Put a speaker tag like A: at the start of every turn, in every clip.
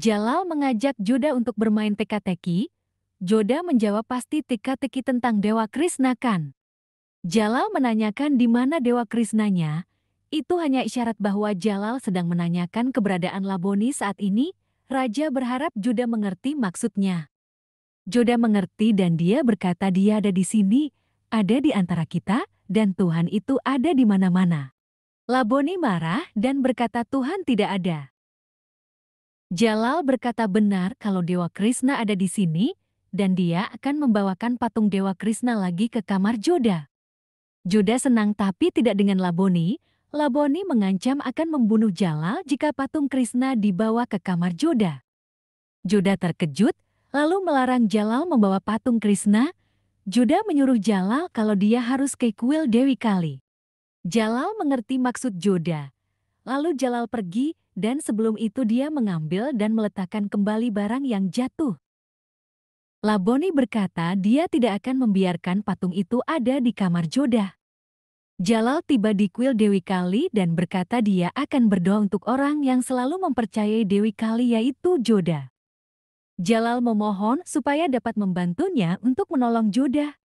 A: Jalal mengajak Joda untuk bermain teka-teki. Joda menjawab pasti teka-teki tentang Dewa Krishna kan. Jalal menanyakan di mana Dewa Krishnanya. Itu hanya isyarat bahwa Jalal sedang menanyakan keberadaan Laboni saat ini. Raja berharap Joda mengerti maksudnya. Joda mengerti dan dia berkata dia ada di sini, ada di antara kita, dan Tuhan itu ada di mana-mana. Laboni marah dan berkata Tuhan tidak ada. Jalal berkata benar kalau Dewa Krishna ada di sini, dan dia akan membawakan patung Dewa Krishna lagi ke kamar Joda. Joda senang tapi tidak dengan Laboni. Laboni mengancam akan membunuh Jalal jika patung Krishna dibawa ke kamar Joda. Joda terkejut, lalu melarang Jalal membawa patung Krishna. Joda menyuruh Jalal kalau dia harus ke kuil Dewi Kali. Jalal mengerti maksud Joda. Lalu Jalal pergi, dan sebelum itu dia mengambil dan meletakkan kembali barang yang jatuh. Laboni berkata dia tidak akan membiarkan patung itu ada di kamar Joda. Jalal tiba di kuil Dewi Kali dan berkata dia akan berdoa untuk orang yang selalu mempercayai Dewi Kali yaitu Joda. Jalal memohon supaya dapat membantunya untuk menolong Joda.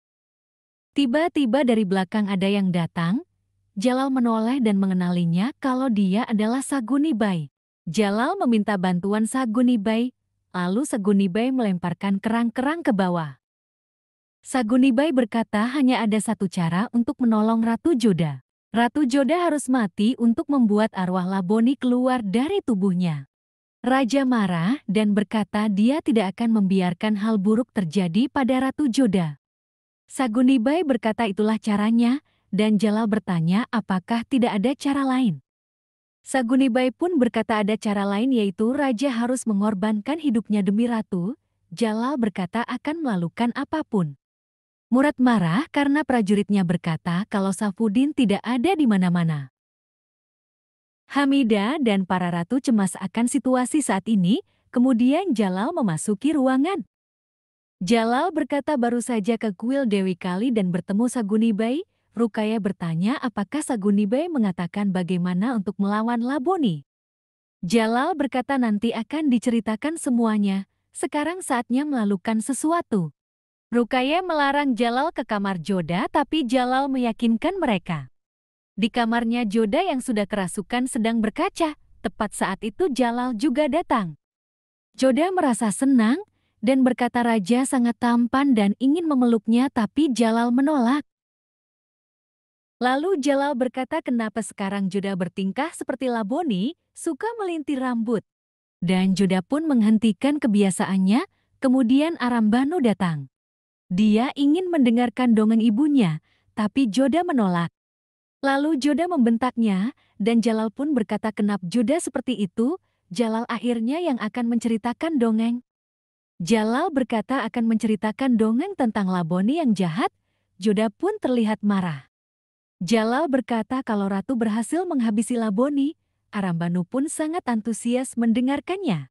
A: Tiba-tiba dari belakang ada yang datang. Jalal menoleh dan mengenalinya kalau dia adalah Sagunibai. Jalal meminta bantuan Sagunibai, lalu Sagunibai melemparkan kerang-kerang ke bawah. Sagunibai berkata hanya ada satu cara untuk menolong Ratu Joda. Ratu Joda harus mati untuk membuat arwah Laboni keluar dari tubuhnya. Raja marah dan berkata dia tidak akan membiarkan hal buruk terjadi pada Ratu Joda. Sagunibai berkata itulah caranya, dan Jalal bertanya apakah tidak ada cara lain. Sagunibai pun berkata ada cara lain yaitu raja harus mengorbankan hidupnya demi ratu. Jalal berkata akan melakukan apapun. Murad marah karena prajuritnya berkata kalau Safudin tidak ada di mana-mana. Hamidah dan para ratu cemas akan situasi saat ini, kemudian Jalal memasuki ruangan. Jalal berkata baru saja ke kuil Dewi Kali dan bertemu Sagunibai. Rukaya bertanya apakah Sagunibai mengatakan bagaimana untuk melawan Laboni. Jalal berkata nanti akan diceritakan semuanya, sekarang saatnya melakukan sesuatu. Rukaya melarang Jalal ke kamar Joda tapi Jalal meyakinkan mereka. Di kamarnya Joda yang sudah kerasukan sedang berkaca, tepat saat itu Jalal juga datang. Joda merasa senang dan berkata raja sangat tampan dan ingin memeluknya tapi Jalal menolak. Lalu Jalal berkata kenapa sekarang Joda bertingkah seperti Laboni, suka melintir rambut. Dan Joda pun menghentikan kebiasaannya, kemudian Arambanu datang. Dia ingin mendengarkan dongeng ibunya, tapi Joda menolak. Lalu Joda membentaknya, dan Jalal pun berkata kenapa Joda seperti itu, Jalal akhirnya yang akan menceritakan dongeng. Jalal berkata akan menceritakan dongeng tentang Laboni yang jahat, Joda pun terlihat marah. Jalal berkata kalau ratu berhasil menghabisi Laboni, Arambanu pun sangat antusias mendengarkannya.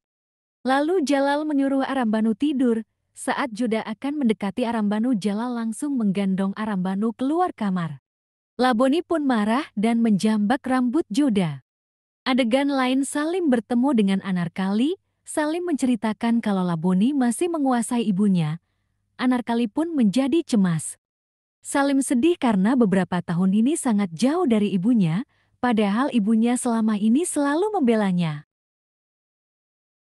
A: Lalu Jalal menyuruh Arambanu tidur. Saat Joda akan mendekati Arambanu, Jalal langsung menggendong Arambanu keluar kamar. Laboni pun marah dan menjambak rambut Joda. Adegan lain Salim bertemu dengan Anarkali. Salim menceritakan kalau Laboni masih menguasai ibunya. Anarkali pun menjadi cemas. Salim sedih karena beberapa tahun ini sangat jauh dari ibunya, padahal ibunya selama ini selalu membelanya.